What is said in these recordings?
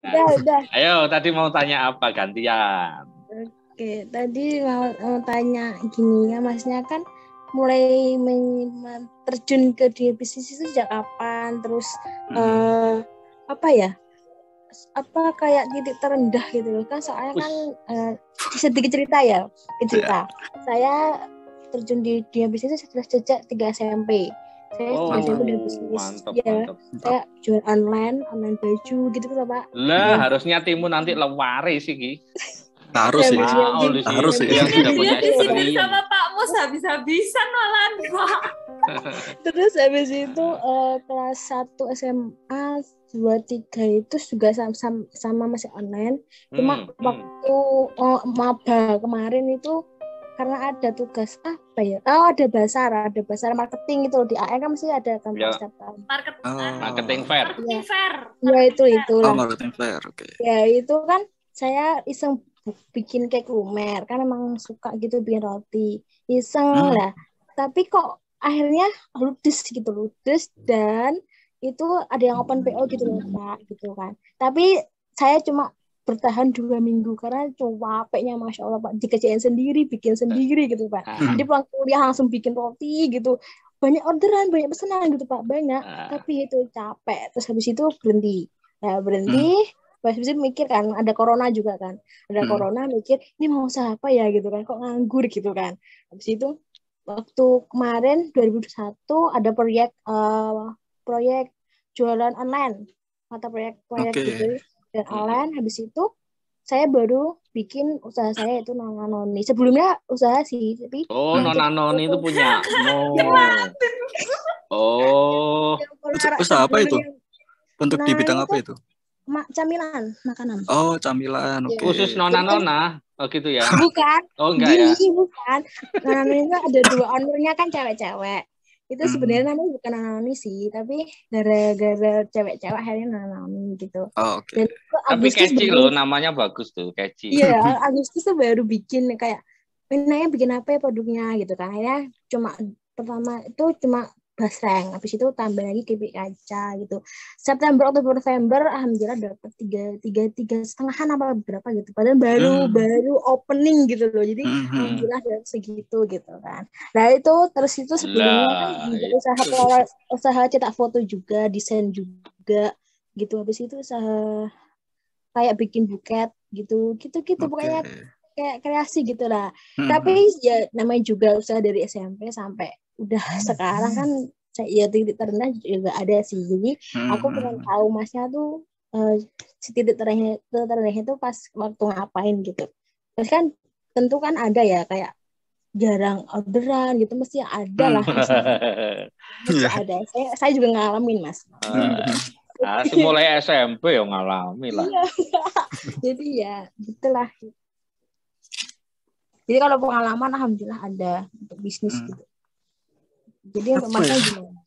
Udah. Ayo, tadi mau tanya apa gantian? Oke, tadi mau tanya gini ya, Masnya kan mulai terjun ke dunia bisnis itu sejak kapan? Terus apa ya? Apa kayak titik terendah gitu loh kan? Soalnya kan sedikit cerita ya, Saya terjun di dunia bisnis sudah sejak 3 SMP. Saya SMP di bisnis. Mantap. Saya jual online baju gitu kan Pak. Lah, harusnya timu nanti lewari sih Ki. Harus sih. Harus sih. Yang sudah punya experience sama Pak Mus habis-habisan malah Pak. Terus habis itu kelas 1 SMA 2-3 itu juga sama masih online. Cuma waktu maba kemarin itu karena ada tugas apa ya? Oh, ada basar marketing itu di AE kan mesti ada kan setiap tahun. Marketing fair. Ya itu. Marketing fair. Oke. Ya itu kan saya iseng bikin cake lumer kan emang suka gitu bikin roti. Iseng lah. Tapi kok akhirnya ludes dan itu ada yang open PO gitu loh Pak gitu kan. Tapi saya cuma bertahan 2 minggu karena capeknya Masya Allah Pak, dikerjain sendiri, bikin sendiri gitu Pak. Jadi pulang kuliah langsung bikin roti gitu, banyak orderan, banyak pesanan gitu Pak, banyak. Tapi itu capek, terus habis itu berhenti. Habis itu mikir kan, ada corona juga kan, corona, mikir ini mau usaha apa ya gitu kan, kok nganggur gitu kan. Habis itu waktu kemarin 2021 ada proyek jualan online, mata proyek gitu dan online. Habis itu saya baru bikin usaha saya itu Nona Noni. Sebelumnya usaha sih, tapi Nona Noni itu punya. Usaha apa itu? Untuk di bidang apa itu? Camilan, makanan. Oh, camilan. Oke. Khusus Nona. Oh gitu ya. Bukan. Oh enggak ya. Bukan. Nona Noni itu ada 2 ownernya kan cewek-cewek. Itu sebenarnya namanya bukan Noni sih, tapi gara-gara cewek-cewek akhirnya Noni gitu. Oh, oke. Tapi catchy loh, namanya bagus tuh, catchy. Iya, Agustus tuh baru bikin kayak enaknya bikin apa ya produknya gitu kan. Akhirnya pertama itu cuma basreng, habis itu tambah lagi keripik kaca gitu. September, Oktober, November alhamdulillah dapat tiga setengahan apa berapa gitu. Padahal baru opening gitu loh. Jadi alhamdulillah dapat segitu gitu kan. Nah itu terus itu sebelumnya kan usaha cetak foto juga, desain juga gitu. Habis itu usaha kayak bikin buket gitu pokoknya kayak kreasi gitu lah. Tapi ya namanya juga usaha dari SMP sampai udah sekarang kan ya titik terendah juga ada sih. Jadi aku pengen tahu Masnya tuh titik terendahnya itu pas waktu ngapain gitu. Terus kan tentu kan ada ya kayak jarang orderan gitu, mesti ada lah. Mesti ada. Saya juga ngalamin Mas. Mulai SMP ya ngalami lah. Jadi ya gitulah. Jadi kalau pengalaman alhamdulillah ada untuk bisnis gitu. Jadi untuk Masnya gimana?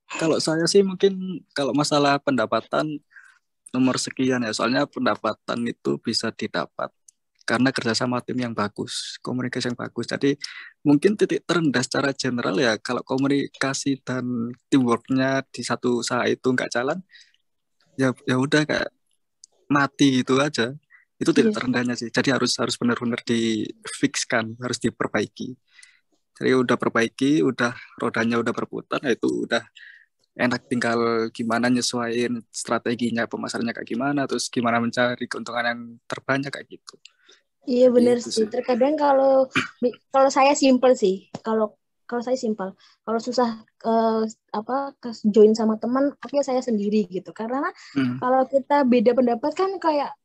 Kalau saya sih mungkin kalau masalah pendapatan nomor sekian ya, soalnya pendapatan itu bisa didapat karena kerjasama tim yang bagus, komunikasi yang bagus. Jadi mungkin titik terendah secara general ya kalau komunikasi dan teamworknya di satu usaha itu nggak jalan, ya udah kayak mati gitu aja. Itu titik terendahnya sih. Jadi harus benar-benar difixkan, harus diperbaiki. Jadi udah perbaiki, udah rodanya udah berputar, nah itu udah enak, tinggal gimana nyesuaiin strateginya, pemasarannya kayak gimana, terus gimana mencari keuntungan yang terbanyak kayak gitu. Iya benar sih. Terkadang kalau saya simpel sih. Kalau saya simpel. Kalau susah join sama teman, oke saya sendiri gitu. Karena kalau kita beda pendapat kan kayak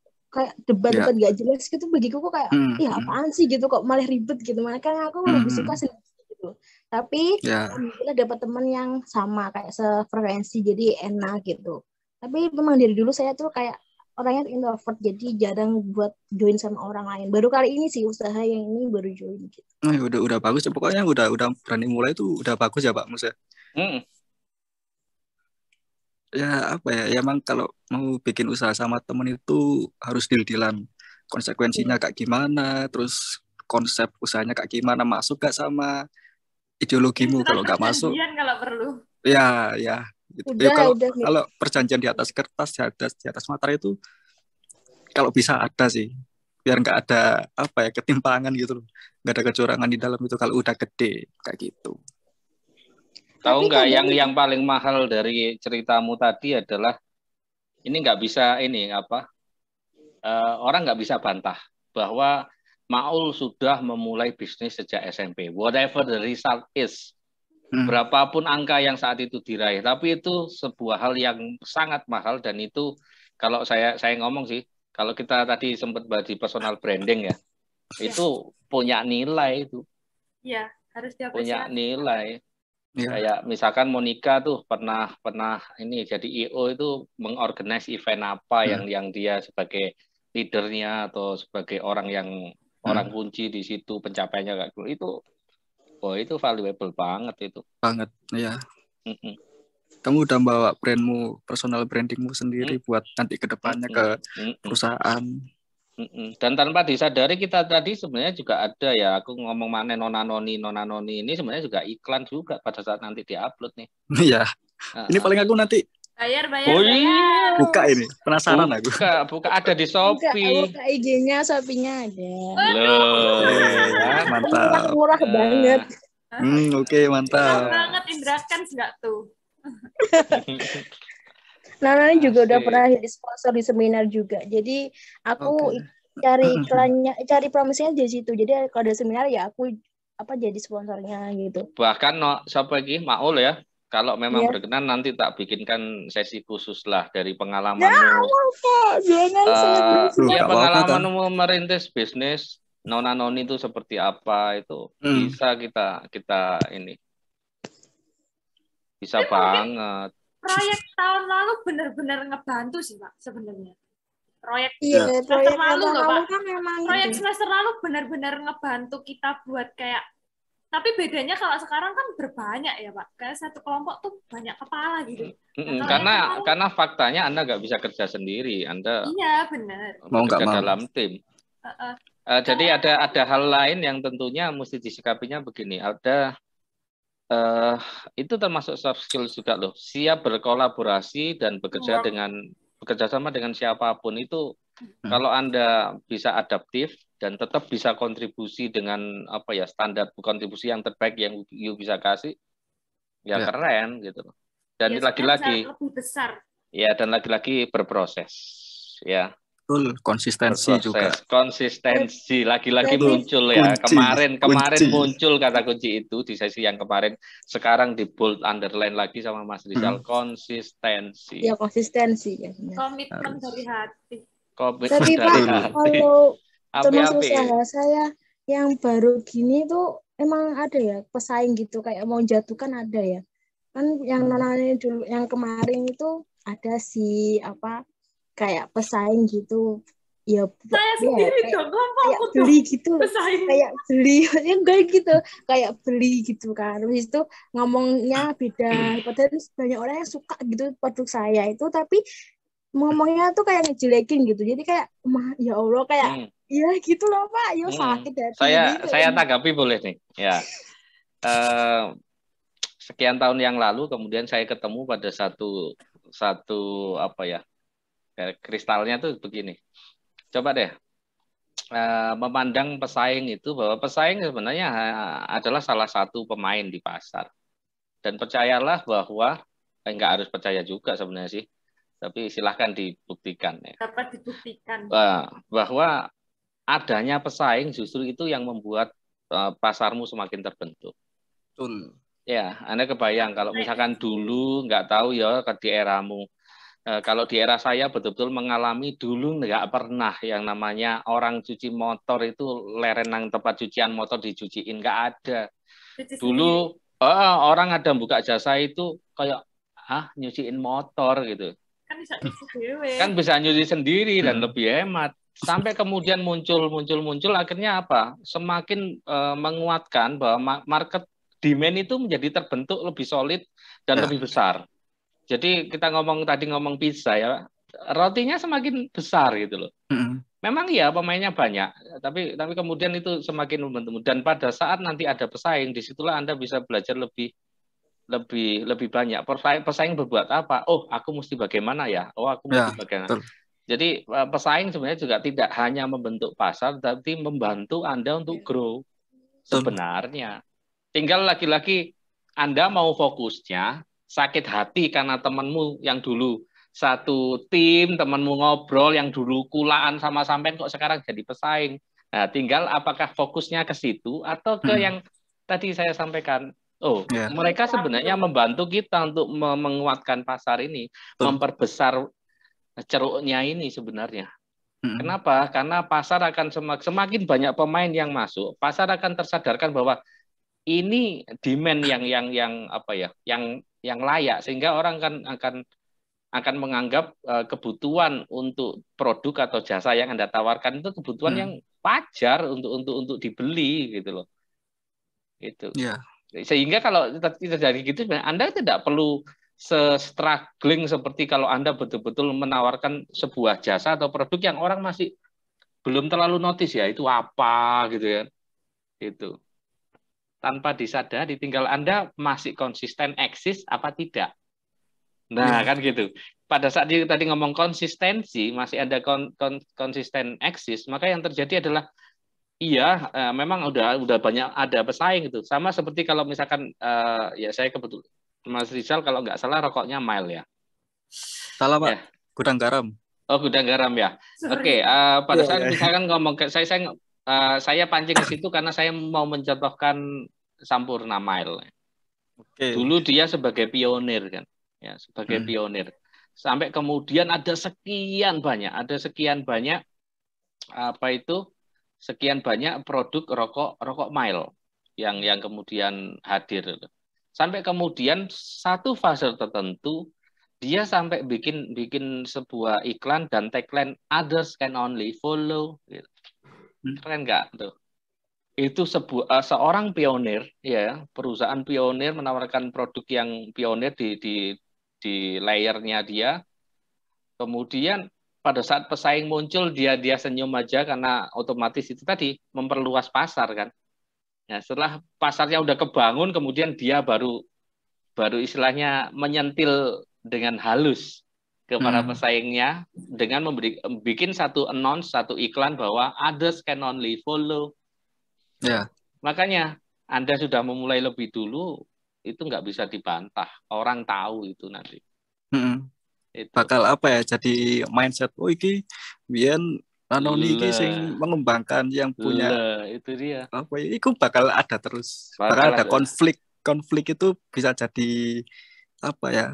debat-debat gak jelas gitu, bagiku kok kayak apaan sih gitu, kok malah ribet gitu. Makanya aku lebih suka sendiri gitu. Tapi alhamdulillah dapat teman yang sama kayak sefrekuensi, jadi enak gitu. Tapi memang dari dulu saya tuh kayak orangnya introvert, jadi jarang buat join sama orang lain. Baru kali ini sih usaha yang ini baru join gitu. Udah bagus ya, pokoknya udah berani mulai tuh udah bagus ya Pak Mus ya. Ya apa ya, emang kalau mau bikin usaha sama temen itu harus deal-dealan konsekuensinya kayak gimana, terus konsep usahanya kayak gimana, masuk gak sama ideologimu. Kalau nggak masuk kalau perlu. ya Gitu. Ya, kalau udah. kalau perjanjian di atas kertas, di atas materai itu kalau bisa ada sih, biar nggak ada apa ya ketimpangan gitu loh, nggak ada kecurangan di dalam itu kalau udah gede kayak gitu. Tahu Tapi nggak kadang yang paling mahal dari ceritamu tadi adalah ini nggak bisa ini apa orang nggak bisa bantah bahwa Maul sudah memulai bisnis sejak SMP. Whatever the result is, berapapun angka yang saat itu diraih, tapi itu sebuah hal yang sangat mahal dan itu kalau saya ngomong sih, kalau kita tadi sempat bahas di personal branding ya, itu punya nilai itu. Iya, harus Punya diapresiasi. nilai. Ya. Kayak misalkan Monica tuh pernah ini jadi IO itu mengorganize event apa yang dia sebagai leadernya atau sebagai orang yang orang kunci di situ pencapaiannya kayak gitu. Itu valuable banget itu. Banget, ya. Kamu udah bawa brandmu, personal brandingmu sendiri buat nanti ke depannya ke perusahaan. Dan tanpa disadari kita tadi sebenarnya juga ada ya, aku ngomong mana nona noni ini sebenarnya juga iklan juga pada saat nanti diupload nih. Iya. Ini paling aku nanti bayar. Buka ini, penasaran aku. Buka ada di Shopee. Buka IG-nya, Shopee-nya ada. Loh, ya. Mantap. Murah banget. Oke, mantap. Murah banget Indra kan nggak tuh. Nana juga udah pernah jadi sponsor di seminar juga. Jadi aku cari iklannya, cari promosinya di situ. Jadi kalau ada seminar ya aku jadi sponsornya gitu. Bahkan siapa lagi Maul ya. Kalau memang berkenan nanti tak bikinkan sesi khusus lah dari pengalamanmu. Jangan pengalamanmu merintis bisnis Nona Noni itu seperti apa itu bisa kita ini bisa banget. Proyek tahun lalu benar-benar ngebantu sih Pak sebenarnya. Proyek semester lalu loh Pak. Kan memang proyek semester lalu benar-benar ngebantu kita buat kayak. Tapi bedanya kalau sekarang kan berbanyak ya Pak. Kayak satu kelompok tuh banyak kepala gitu. Karena faktanya Anda nggak bisa kerja sendiri. Anda benar. Mau nggak mau dalam tim. Jadi ada hal lain yang tentunya mesti disikapinya begini. Ada itu termasuk soft skills juga loh. Siap berkolaborasi dan bekerja sama dengan siapapun itu. Kalau Anda bisa adaptif dan tetap bisa kontribusi dengan standar kontribusi yang terbaik yang you bisa kasih, ya keren gitu. Dan lagi-lagi dan lagi-lagi berproses, ya. Betul, konsistensi juga. Konsistensi lagi-lagi muncul ya. Kemarin muncul kata kunci itu di sesi yang kemarin. Sekarang di bold underline lagi sama Mas Rizal, konsistensi. Ya konsistensi ya. Komitmen dari hati. Tapi Pak, kalau termasuk usaha saya yang baru gini tuh emang ada ya pesaing gitu kayak mau jatuhkan ada ya. Kan yang nonanya dulu yang kemarin itu ada si kayak pesaing gitu. Ya saya sendiri dong kayak beli gitu. Kayak beli enggak gitu. Kayak beli gitu kan. Terus itu ngomongnya beda. Padahal banyak orang yang suka gitu produk saya itu tapi ngomongnya tuh kayak ngejelekin gitu. Jadi kayak ya Allah kayak ya gitu loh Pak. Ya sakit hati. Saya tanggapi boleh nih. Ya. Sekian tahun yang lalu kemudian saya ketemu pada satu kristalnya tuh begini. Coba deh memandang pesaing itu bahwa pesaing sebenarnya adalah salah satu pemain di pasar. Dan percayalah bahwa nggak harus percaya juga sebenarnya sih. Tapi silahkan dibuktikan ya. Dapat dibuktikan. Bahwa adanya pesaing justru itu yang membuat pasarmu semakin terbentuk. Betul. Ya, Anda kebayang kalau misalkan dulu nggak tahu ya di eramu. Kalau di era saya betul-betul mengalami dulu nggak pernah yang namanya orang cuci motor itu lerenang tempat cucian motor dicuciin, nggak ada. Dulu orang ada buka jasa itu kayak nyuciin motor gitu. Kan bisa nyuci sendiri dan lebih hemat. Sampai kemudian muncul akhirnya apa? Semakin menguatkan bahwa market demand itu menjadi terbentuk lebih solid dan lebih besar. Jadi kita ngomong pizza ya, rotinya semakin besar gitu loh. Memang ya pemainnya banyak, tapi kemudian itu semakin membentuk. Dan pada saat nanti ada pesaing, disitulah Anda bisa belajar lebih lebih banyak. Pesaing berbuat apa? Oh, aku mesti bagaimana ya? Oh, aku Ya, mesti bagaimana. betul. Jadi pesaing sebenarnya juga tidak hanya membentuk pasar, tapi membantu Anda untuk grow Betul. sebenarnya. Tinggal lagi-lagi Anda mau fokusnya sakit hati karena temanmu yang dulu satu tim, temanmu ngobrol yang dulu kulaan sama sampean kok sekarang jadi pesaing. Nah, tinggal apakah fokusnya ke situ atau ke yang tadi saya sampaikan. Oh, Ya, mereka sebenarnya membantu kita untuk menguatkan pasar ini, betul. memperbesar ceruknya ini sebenarnya. Mm-mm. Kenapa? Karena pasar akan semakin banyak pemain yang masuk, pasar akan tersadarkan bahwa ini demand yang apa ya, yang layak, sehingga orang akan menganggap kebutuhan untuk produk atau jasa yang Anda tawarkan itu kebutuhan yang wajar untuk dibeli gitu loh. Itu. Ya, Sehingga kalau terjadi gitu, Anda tidak perlu struggling seperti kalau Anda betul-betul menawarkan sebuah jasa atau produk yang orang masih belum terlalu notice ya, itu apa gitu ya. Itu. Tanpa disadari, tinggal Anda masih konsisten eksis apa tidak. Nah, kan gitu. Pada saat dia tadi ngomong konsistensi, masih ada konsisten eksis, maka yang terjadi adalah iya, memang udah banyak ada pesaing itu. Sama seperti kalau misalkan ya saya kebetulan Mas Rizal kalau nggak salah rokoknya Mile ya. salah Pak. Ya. Gudang garam. Oh, gudang garam ya. Oke, pada saat misalkan ngomong saya pancing ke situ karena saya mau mencontohkan Sampurna Mile. Dulu dia sebagai pionir kan. Ya, sebagai pionir. Sampai kemudian ada sekian banyak sekian banyak produk rokok Mile yang kemudian hadir. Sampai kemudian satu fase tertentu dia sampai bikin sebuah iklan dan tagline others can only follow. Keren nggak tuh? Itu seorang pionir ya, perusahaan pionir menawarkan produk yang pionir di layernya dia. Kemudian pada saat pesaing muncul dia senyum aja karena otomatis itu tadi memperluas pasar kan. Ya, setelah pasarnya udah kebangun kemudian dia baru istilahnya menyentil dengan halus ke para pesaingnya dengan bikin satu announce, satu iklan bahwa others can only follow. Ya. Makanya Anda sudah memulai lebih dulu itu nggak bisa dibantah. Orang tahu itu nanti. Itu. Bakal apa ya? Jadi mindset. Oh iki biyen Anoni iki sing mengembangkan yang punya. Itu dia. Apa ya? Itu bakal ada terus. Bakal ada konflik. Konflik itu bisa jadi apa ya?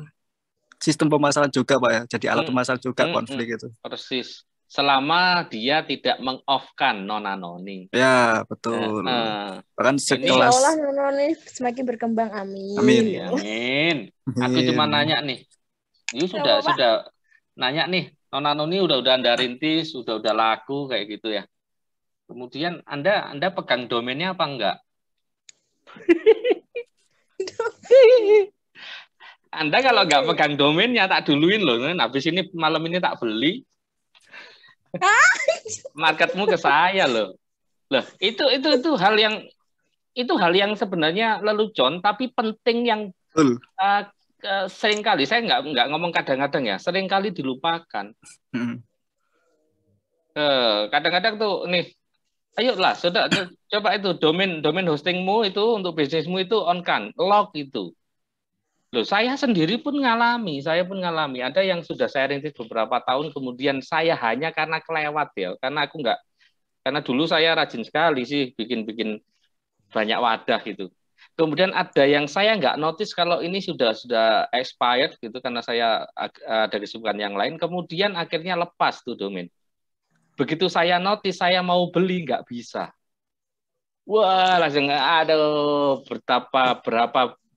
Sistem pemasaran juga Pak ya. Jadi alat pemasaran juga konflik itu. Persis. Selama dia tidak meng-off-kan non-anoni. Ya, betul. Bahkan sekelas. Seolah non-anoni semakin berkembang, amin. Amin. Aku cuma nanya nih. Ini sudah nanya nih, non-anoni udah Anda rintis, udah laku kayak gitu ya. Kemudian Anda pegang domainnya apa enggak? Anda kalau nggak pegang domainnya tak duluin loh. Habis ini malam ini tak beli. Marketmu ke saya loh. Loh, itu hal yang sebenarnya lelucon tapi penting yang seringkali saya nggak ngomong kadang-kadang ya, seringkali dilupakan. Kadang-kadang tuh nih, ayolah sudah coba itu domain hostingmu itu untuk bisnismu itu on kan, log itu. Loh, saya sendiri pun ngalami, ada yang sudah saya rintis beberapa tahun kemudian saya hanya karena kelewat ya, karena dulu saya rajin sekali sih bikin banyak wadah gitu. Kemudian ada yang saya nggak notice kalau ini sudah expired gitu karena saya ada kesibukan yang lain, kemudian akhirnya lepas tuh domain. Begitu saya notice saya mau beli nggak bisa. Wah, langsung aduh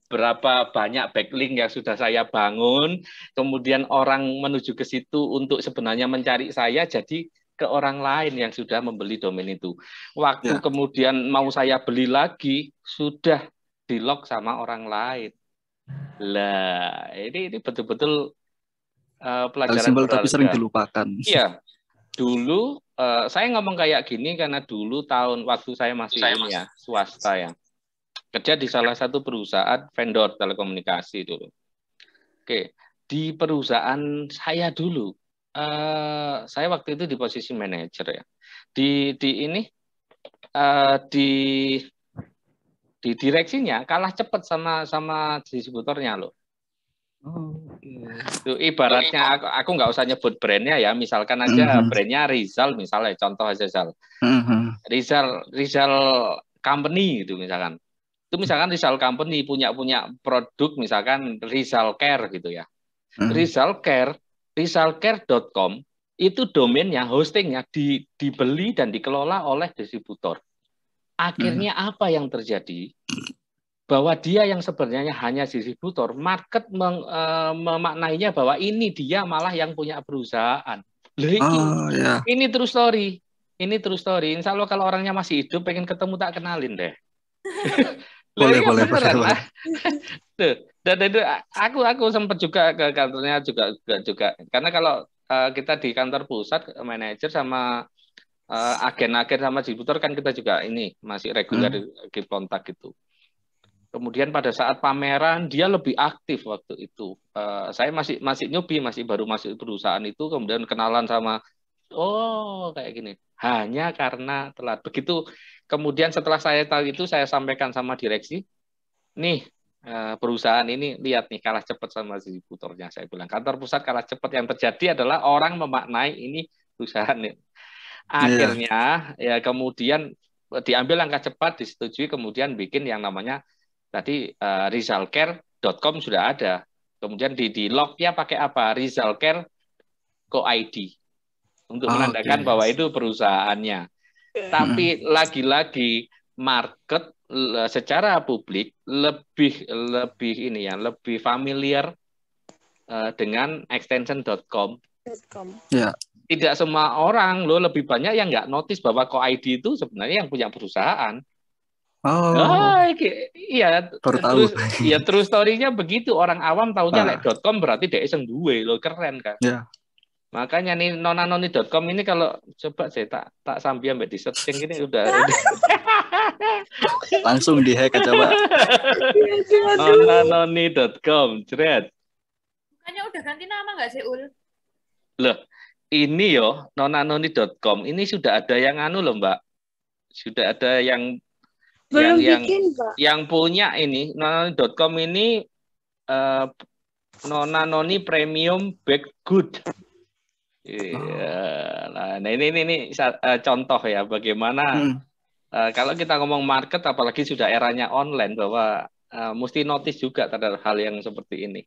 berapa banyak backlink yang sudah saya bangun, kemudian orang menuju ke situ untuk sebenarnya mencari saya, jadi ke orang lain yang sudah membeli domain itu. Waktu kemudian mau saya beli lagi, sudah di-lock sama orang lain. Lah, ini betul-betul pelajaran berharga. Tapi sering dilupakan. Iya, dulu saya ngomong kayak gini karena dulu waktu saya masih swasta ya. kerja di salah satu perusahaan vendor telekomunikasi dulu. Oke, di perusahaan saya dulu, saya waktu itu di posisi manajer ya. Di ini di direksinya kalah cepat sama distributornya loh. Oh, oke. Itu ibaratnya aku nggak usah nyebut brandnya ya, misalkan aja brandnya Rizal misalnya, contoh aja Rizal Company gitu misalkan. Itu misalkan Rizal Company punya produk misalkan Rizal Care gitu ya. Rizal Care, rizalcare.com itu domainnya, hostingnya dibeli dan dikelola oleh distributor. Akhirnya apa yang terjadi? Bahwa dia yang sebenarnya hanya distributor, market memaknainya bahwa ini dia malah yang punya perusahaan. Ini true story. Ini true story. Insya Allah kalau orangnya masih hidup, pengen ketemu tak kenalin deh. Boleh. Dan itu aku sempat juga ke kantornya juga. Karena kalau kita di kantor pusat, manajer sama agen-agen sama distributor kan kita juga ini masih reguler keep kontak gitu. Kemudian pada saat pameran dia lebih aktif waktu itu. Saya masih newbie, masih baru masuk perusahaan itu, kemudian kenalan sama kayak gini. Hanya karena telat. Begitu kemudian setelah saya tahu itu, saya sampaikan sama direksi, nih perusahaan ini lihat nih kalah cepat sama distributornya. Saya bilang kantor pusat kalah cepat. Yang terjadi adalah orang memaknai ini perusahaan ini. Akhirnya ya kemudian diambil langkah cepat, disetujui, kemudian bikin yang namanya tadi rizalcare.com sudah ada. Kemudian di lognya pakai apa? rizalcare.co.id untuk menandakan bahwa itu perusahaannya. Tapi lagi-lagi market secara publik lebih ini ya, lebih familiar dengan extension.com. Ya. Tidak semua orang loh, lebih banyak yang nggak notice bahwa co.id itu sebenarnya yang punya perusahaan. Iya, terus ya true story-nya begitu. Orang awam taunya .com berarti dia iseng duwe lo, keren kan. Yeah. Makanya nih nonanoni.com ini kalau coba saya tak sambil sampai di searching ini udah langsung di-hack aja, Pak. nonanoni.com, jret. Bukannya udah ganti nama nggak sih, Ul? Loh, ini yo nonanoni.com ini sudah ada yang loh, Mbak. Sudah ada yang belum bikin, Pak. Yang punya ini nonanoni.com ini Nonanoni Premium Baked Good. Nah ini contoh ya bagaimana kalau kita ngomong market, apalagi sudah eranya online, bahwa mesti notice juga terhadap hal yang seperti ini.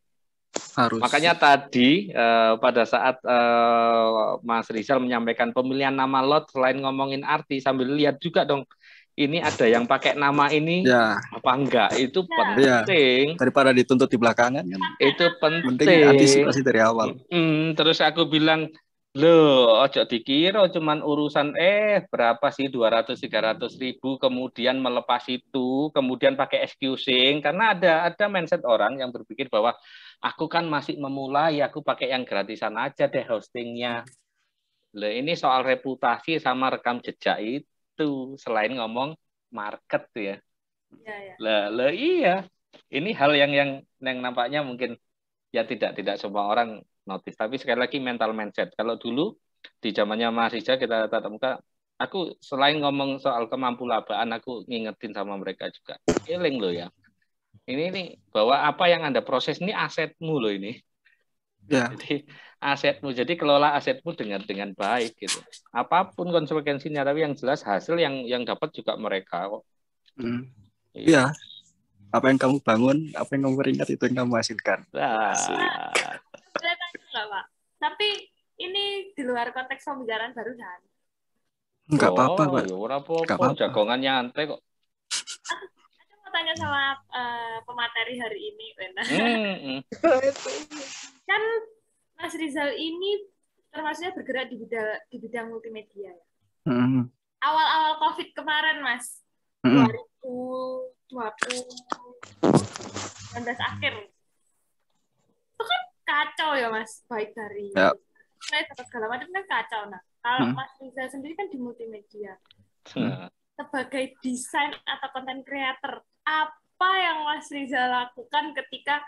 Harus. Makanya tadi pada saat Mas Rizal menyampaikan pemilihan nama lot, selain ngomongin arti, sambil lihat juga dong, ini ada yang pakai nama ini apa enggak, itu penting. Daripada dituntut di belakangan kan. Itu penting. Antisipasi dari awal. Terus aku bilang, loh, ojo dikira cuman urusan berapa sih 200-300 ribu, kemudian melepas itu, kemudian pakai excusing, karena ada mindset orang yang berpikir bahwa aku kan masih memulai, aku pakai yang gratisan aja deh hostingnya. Loh, ini soal reputasi sama rekam jejak itu, selain ngomong market tuh ya. Lah iya. Ini hal yang nampaknya mungkin ya tidak semua orang notice, tapi sekali lagi mental mindset. Kalau dulu di zamannya Mas Rizal kita tatap muka, aku selain ngomong soal kemampuan, aku ngingetin sama mereka juga. Eling loh ya. Ini bahwa apa yang Anda proses ini asetmu loh ini. Ya. Jadi asetmu, jadi kelola asetmu dengan baik gitu. Apapun konsekuensinya, tapi yang jelas hasil yang dapat juga mereka kok. Iya. Apa yang kamu bangun, apa yang kamu beringat, itu yang kamu hasilkan. Pak. Tapi ini di luar konteks pembicaraan barusan. Enggak apa-apa, Pak. Ora apa-apa, jagongan nyantai kok. Aku mau tanya sama pemateri hari ini, Kan Mas Rizal ini termasuknya bergerak di bidang multimedia ya. Awal-awal COVID kemarin, Mas. 2019 akhir. Itu kan kacau ya, Mas. Baik dari segala macam kan kacau. Nah, kalau Mas Rizal sendiri kan di multimedia. Sebagai desain atau content creator, apa yang Mas Rizal lakukan ketika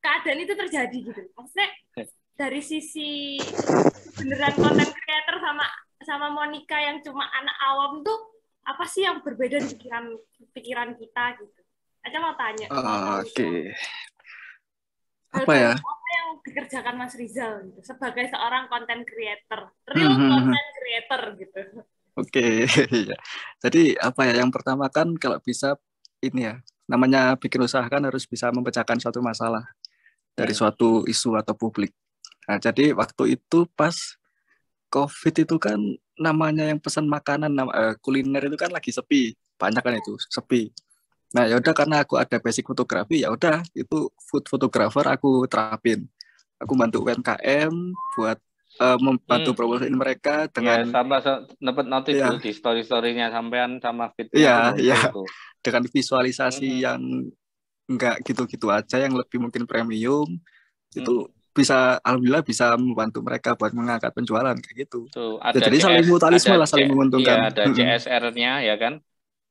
keadaan itu terjadi gitu. Maksudnya dari sisi beneran konten creator sama Monica yang cuma anak awam tuh apa sih yang berbeda di pikiran kita gitu. Aja mau tanya. Oke. Hal Apa ya? apa yang dikerjakan Mas Rizal gitu, sebagai seorang content creator, real content creator gitu. Oke. Jadi apa ya? Yang pertama kan kalau bisa ini ya, namanya bikin usaha kan harus bisa memecahkan suatu masalah dari suatu isu atau publik. Nah, jadi waktu itu pas COVID itu kan namanya yang pesan makanan, kuliner itu kan lagi sepi, banyak kan itu sepi. Nah, ya udah karena aku ada basic fotografi, ya udah itu food photographer aku terapin. Aku bantu UMKM buat membantu promosiin mereka dengan sama dapat notif Iya. tuh di story-storynya sampean sama feednya Iya, itu iya. tuh. Dengan visualisasi yang enggak gitu-gitu aja, yang lebih mungkin premium, itu bisa alhamdulillah bisa membantu mereka buat mengangkat penjualan kayak gitu. Tuh, Ya, jadi saling mutualisme lah, saling menguntungkan. Iya, ada CSR-nya ya kan.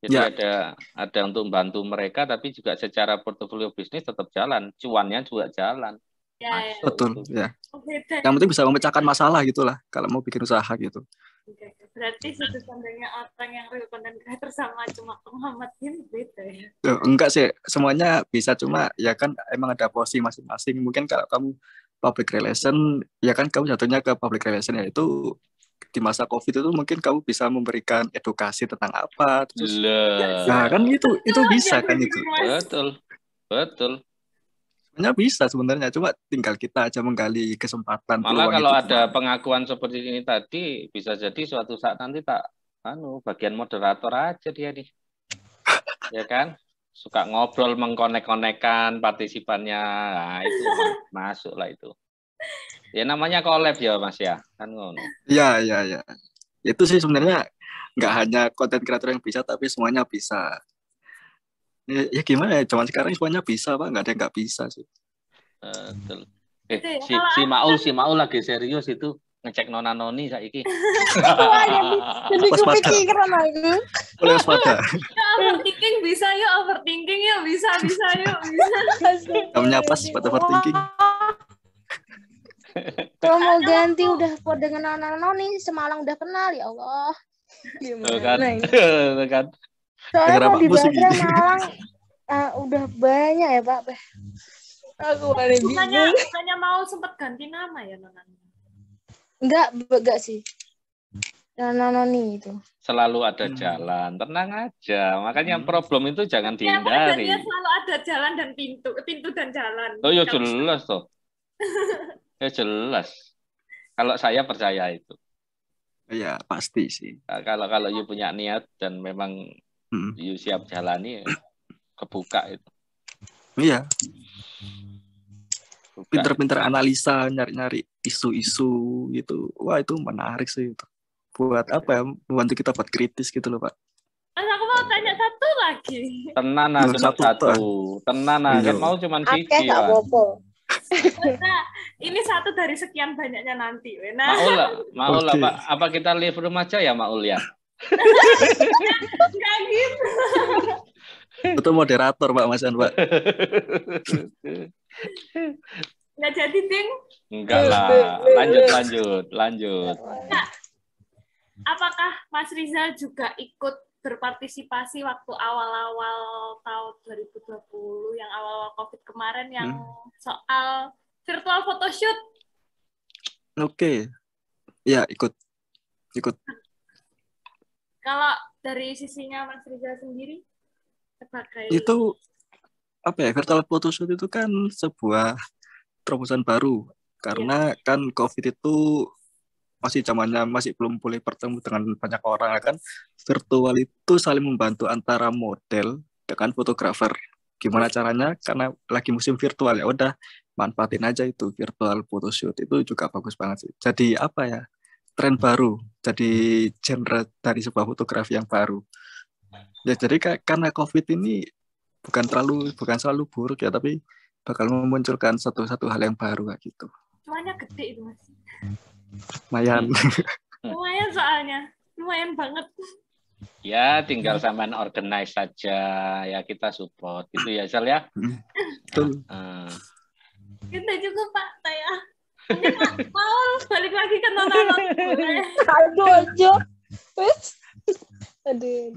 Jadi Ya. ada untuk membantu mereka, tapi juga secara portofolio bisnis tetap jalan, cuannya juga jalan. Ya. Betul, ya. Beda. Yang penting bisa memecahkan masalah gitulah kalau mau bikin usaha gitu. Berarti sudut pandangnya orang yang real content creator sama cuma Muhammadin beda ya? Enggak sih, semuanya bisa, cuma ya kan emang ada porsi masing-masing. Mungkin kalau kamu public relation, ya kan kamu jatuhnya ke public relation, yaitu di masa COVID itu mungkin kamu bisa memberikan edukasi tentang apa. Terus, nah kan itu bisa kan itu. Betul. Sebenarnya bisa sebenarnya, cuma tinggal kita aja menggali kesempatan. Malah kalau ada pengakuan seperti ini tadi, bisa jadi suatu saat nanti bagian moderator aja dia nih. Ya kan? Suka ngobrol, mengkonek-konekkan partisipannya. Nah, itu masuk lah itu. Ya namanya collab ya Mas ya. Kan ngono. Iya. Itu sih sebenarnya nggak hanya konten kreator yang bisa, tapi semuanya bisa. Ya gimana ya, zaman sekarang semuanya bisa Pak, nggak ada yang nggak bisa sih. Betul. Si Maul lagi serius itu ngecek Nona Noni saiki. Jadi kepikiran aku. Boleh waspada. Overthinking bisa yuk, overthinking yuk, bisa yuk, bisa. Namanya pas buat overthinking. Kalau mau ganti udah dengan Nona Noni, semalam udah kenal ya Allah. Gimana ini? Kan. Soalnya kalau di Basra Malang udah banyak ya Pak. Aku bukannya mau sempat ganti nama ya Nona? Enggak sih. Nona Noni itu. Selalu ada jalan, tenang aja. Makanya problem itu jangan dihindari. Ya, selalu ada jalan dan pintu dan jalan. Oh ya jelas toh. Ya jelas. Kalau saya percaya itu. Ya pasti sih. Kalau you punya niat dan memang you siap jalani, kebuka itu. Iya. Pinter-pinter analisa, nyari-nyari isu-isu gitu. Wah itu menarik sih itu. Buat apa ya? Membantu kita buat kritis gitu loh Pak. Mas aku mau tanya satu lagi. Tenan cuma satu. Tenan kan mau cuma siji. Nah, ini satu dari sekian banyaknya nanti. Maul lah Pak. Apa kita live room aja ya Maul ya? Enggak gitu. Itu moderator Pak Masan Pak. Nggak jadi ding. Enggak lah. Lanjut. Nah, apakah Mas Rizal juga ikut berpartisipasi waktu awal-awal tahun 2020 yang awal-awal COVID kemarin yang soal virtual photoshoot? Oke. Ya, ikut. Kalau dari sisinya Mas Rizal sendiri sebagai itu apa ya, virtual photoshoot itu kan sebuah terobosan baru karena kan COVID itu masih belum boleh bertemu dengan banyak orang kan. Virtual itu saling membantu antara model dengan fotografer. Gimana caranya? Karena lagi musim virtual ya udah manfaatin aja itu virtual photoshoot, itu juga bagus banget sih. Jadi apa ya? Tren baru, jadi genre dari sebuah fotografi yang baru. Ya jadi karena COVID ini bukan selalu buruk ya, tapi bakal memunculkan satu hal yang baru kayak gitu. Cuannya gede itu Mas. Lumayan. Lumayan soalnya. Lumayan banget. Ya, tinggal sampean organize saja, ya kita support gitu ya, Sal ya. Betul. Kita juga Pak, saya. Mungkin Pak mau balik lagi ke nonton boleh. Aduh aja. Wes. Aduh.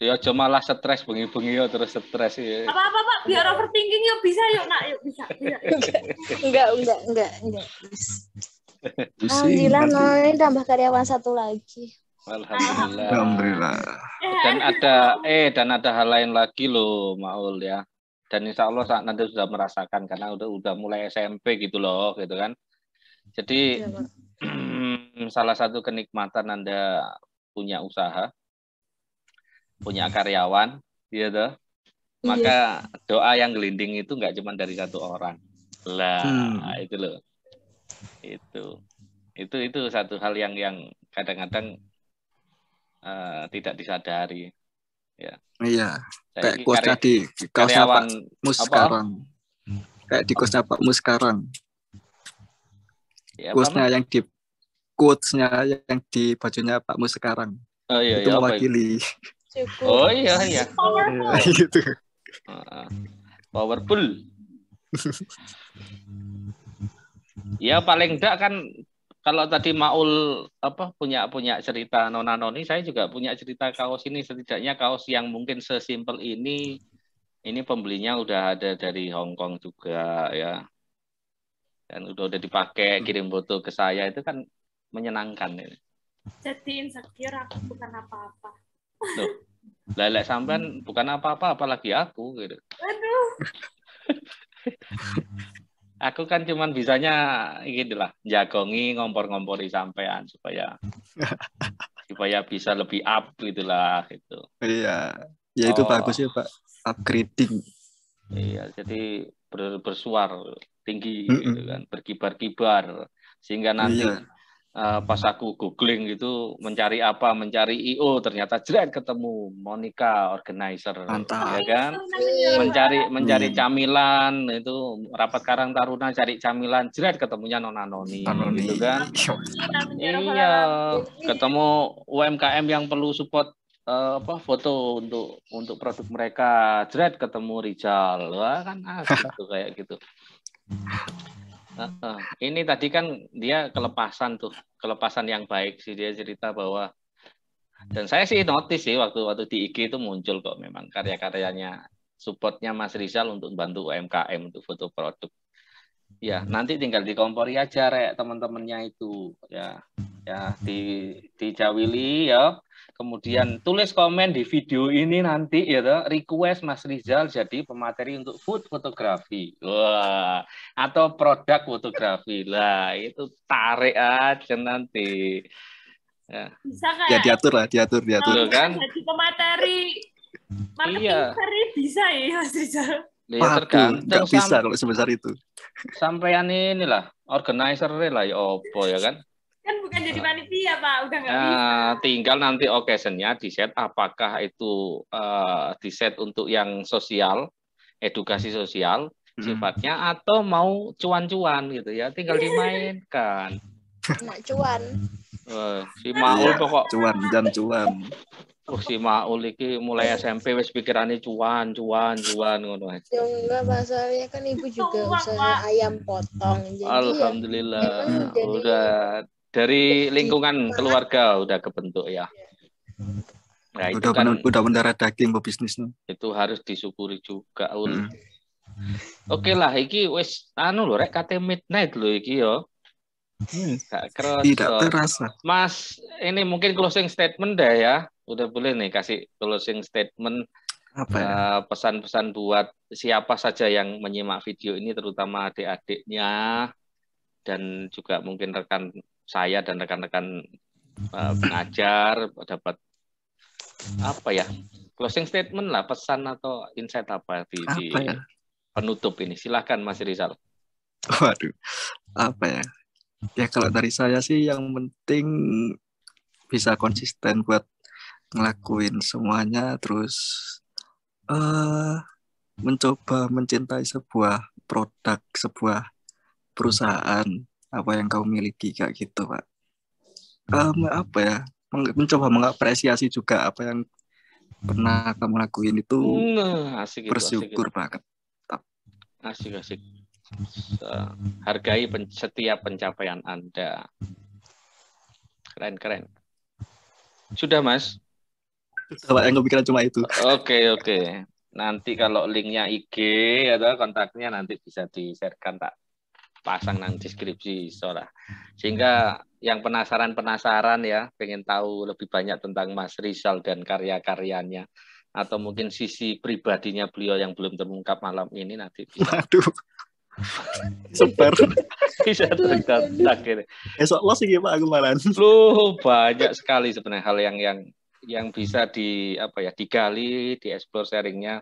Ya aja malah stres bengi-bengi ya terus stres ya. Apa-apa Pak, biar overthinking yuk bisa yuk nak yuk bisa. Enggak. Alhamdulillah, ini tambah karyawan satu lagi. Alhamdulillah. Dan ada hal lain lagi loh, Maul ya. Dan insya Allah saat nanti sudah merasakan karena udah mulai SMP gitu loh, gitu kan. Jadi salah satu kenikmatan Anda punya usaha, punya karyawan, gitu. Maka doa yang gelinding itu nggak cuma dari satu orang. Lah, itu loh. Itu satu hal yang kadang-kadang tidak disadari. Ya. Iya. Kayak quotes-nya di kaosnya Pak Mus sekarang. Kayak di kaosnya Pak Mus sekarang. Ya, quotes-nya yang di bajunya Pak Mus sekarang. Oh iya, itu mewakili. Oh iya. Powerful. Gitu. Powerful. Ya paling enggak kan kalau tadi Maul punya cerita Nona Noni, saya juga punya cerita kaos ini, setidaknya kaos yang mungkin sesimpel ini pembelinya udah ada dari Hong Kong juga ya. Dan udah dipakai, kirim foto ke saya, itu kan menyenangkan ini. Jadi insecure aku bukan apa-apa. Loh, lelek sampean bukan apa-apa apalagi aku gitu. Aduh. Aku kan cuman bisanya gitulah, jagongi ngompor-ngompori sampean supaya bisa lebih up gitulah gitu. Iya. Ya itu bagus ya Pak, upgrading. Iya, jadi bersuar tinggi gitu kan, berkibar-kibar sehingga nanti pas aku googling gitu mencari IO ternyata jret ketemu Monica organizer. Mantap. Ya kan? Mencari camilan itu rapat Karang Taruna cari camilan jret ketemunya Nona Noni gitu kan. Iya, ketemu UMKM yang perlu support foto untuk produk mereka jret ketemu Rizal. Wah kan asik tuh kayak gitu. Ini tadi kan dia kelepasan yang baik sih, dia cerita bahwa, dan saya sih notice sih waktu di IG itu muncul kok memang karya-karyanya, supportnya Mas Rizal untuk bantu UMKM untuk foto produk. Ya nanti tinggal dikompori aja teman-temannya itu ya dijawili ya. Kemudian tulis komen di video ini nanti ya toh, request Mas Rizal jadi pemateri untuk food fotografi. Wah, atau produk fotografi. Lah, itu tarik aja nanti. Ya. Bisa kan? Ya diatur Loh, kan? Jadi pemateri marketing bisa ya Mas Rizal. Ya tergantung nggak bisa kalau sebesar itu. Sampean inilah organizer lah ya opo ya kan? Kan bukan jadi panitia Pak, udah nggak bisa. Tinggal nanti occasion-nya di-set apakah itu di-set untuk yang sosial, edukasi sosial sifatnya atau mau cuan-cuan gitu ya, tinggal dimainkan. Nak cuan. Si Maul pokok cuan. Si Maul iki mulai SMP wis pikirane cuan ngono aja. Ya enggak, masalahnya kan ibu juga usaha ayam potong. Jadi alhamdulillah ya, udah dari lingkungan keluarga udah kebentuk ya. Nah, itu udah mendarah daging bisnisnya. Itu harus disyukuri juga, Ul. Oke lah, iki wis lho rek kate midnight lho iki yo. Tidak terasa. Mas, ini mungkin closing statement dah ya. Udah boleh nih kasih closing statement. Apa ya? Pesan-pesan buat siapa saja yang menyimak video ini, terutama adik-adiknya dan juga mungkin rekan saya dan rekan-rekan pengajar dapat apa ya, closing statement lah, pesan atau insight apa di penutup ini. Silahkan Mas Rizal. Waduh, apa ya? Ya kalau dari saya sih yang penting bisa konsisten buat ngelakuin semuanya, terus mencoba mencintai sebuah produk, sebuah perusahaan apa yang kau miliki kayak gitu Pak. Apa ya, mencoba mengapresiasi juga apa yang pernah kamu lakuin itu. Asik itu, bersyukur banget. Asik. Hargai setiap pencapaian Anda. Keren. Sudah, Mas? Kalau yang kepikiran cuma itu. Oke. Nanti kalau linknya IG atau kontaknya nanti bisa di-share-kan, tak pasang nang deskripsi soalnya. Sehingga yang penasaran ya, pengen tahu lebih banyak tentang Mas Rizal dan karya-karyanya, atau mungkin sisi pribadinya beliau yang belum terungkap malam ini, nanti bisa. Waduh. Sebar. Bisa terkontak gitu. Esok lo sih Pak aku malan. Loh, banyak sekali sebenarnya hal yang bisa digali, dieksplor sharingnya.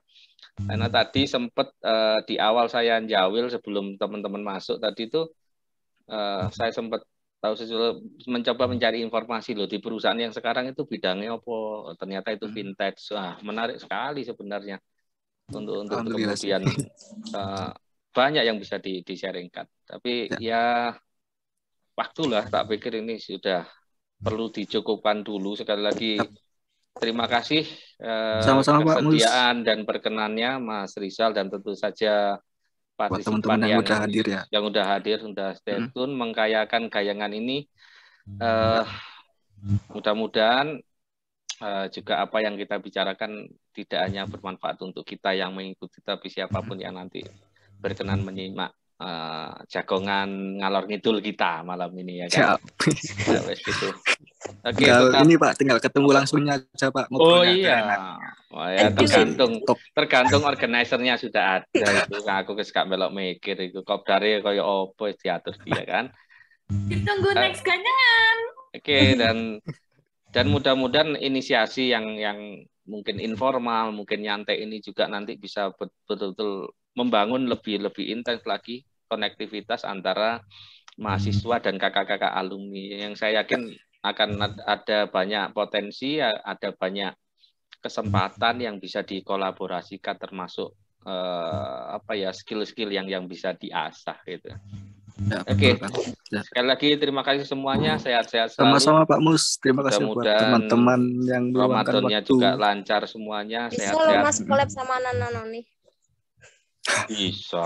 Karena tadi sempat di awal saya jawil sebelum teman-teman masuk tadi itu saya sempat mencoba mencari informasi loh di perusahaan yang sekarang itu bidangnya apa, ternyata itu vintage. Wah, menarik sekali sebenarnya untuk kemudian banyak yang bisa di-sharingkan. Tapi ya waktulah, tak pikir ini sudah perlu dicukupkan dulu. Sekali lagi terima kasih sama-sama kesediaan dan perkenannya Mas Rizal, dan tentu saja partisipan yang udah hadir ya. Yang udah hadir, udah stay tune, mengkayakan gayangan ini. Mudah-mudahan juga apa yang kita bicarakan tidak hanya bermanfaat untuk kita yang mengikuti, tapi siapapun yang nanti berkenan menyimak jagongan ngalor ngidul kita malam ini ya kan. Ya, gitu. Oke, ini Pak, tinggal ketemu langsungnya aja Pak. Oh iya. Oh, ya, tergantung organisernya sudah ada itu. Aku gak melok mikir itu kopdare kaya opo diatur dia kan. Ditunggu next ganyangan. Oke, dan mudah-mudahan inisiasi yang mungkin informal, mungkin nyantai ini juga nanti bisa betul-betul membangun lebih intens lagi konektivitas antara mahasiswa dan kakak-kakak alumni, yang saya yakin akan ada banyak potensi, ada banyak kesempatan yang bisa dikolaborasikan, termasuk skill-skill yang bisa diasah gitu. Ya, oke. Sekali lagi terima kasih semuanya, sehat-sehat selalu. Sama-sama Pak Mus, terima kasih buat teman-teman yang meluangkan Ramadannya waktu. Juga lancar semuanya, sehat-sehat. Bisa Mas collab sama Nana nih. Bisa.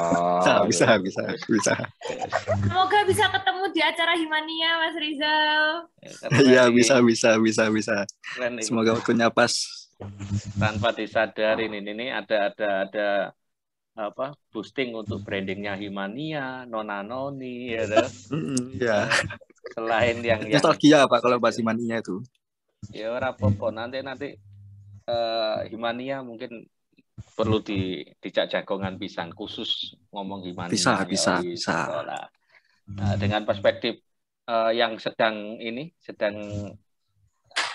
Semoga bisa ketemu di acara Himania, Mas Rizal. Iya, bisa. Semoga waktunya pas. Tanpa disadari ini ada boosting untuk brandingnya Himania, Nona Noni, ya. Iya. Selain yang nostalgia Pak kalau bahas Himania itu. Ya ora apa-apa, nanti Himania mungkin perlu dijak jagongan pisan khusus ngomong Himania. Bisa. Nah, dengan perspektif yang sedang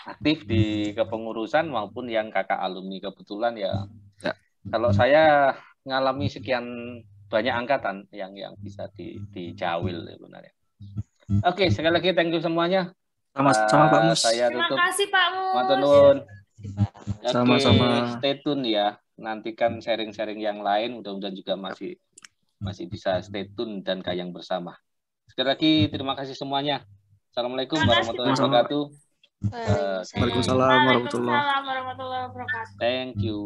aktif di kepengurusan maupun yang kakak alumni, kebetulan ya. Kalau saya ngalami sekian banyak angkatan yang bisa dijawil sebenarnya. Oke, sekali lagi thank you semuanya. Sama Pak Mus. Saya tutup. Terima kasih Pak Mus. Matur nuwun. Sama-sama. Stay tune ya. Nantikan sharing-sharing yang lain, mudah-mudahan juga masih bisa stay tune dan kayang bersama. Sekali lagi terima kasih semuanya. Assalamualaikum warahmatullahi wabarakatuh. Waalaikumsalam warahmatullahi wabarakatuh. Waalaikumsalam warahmatullahi wabarakatuh. Thank you.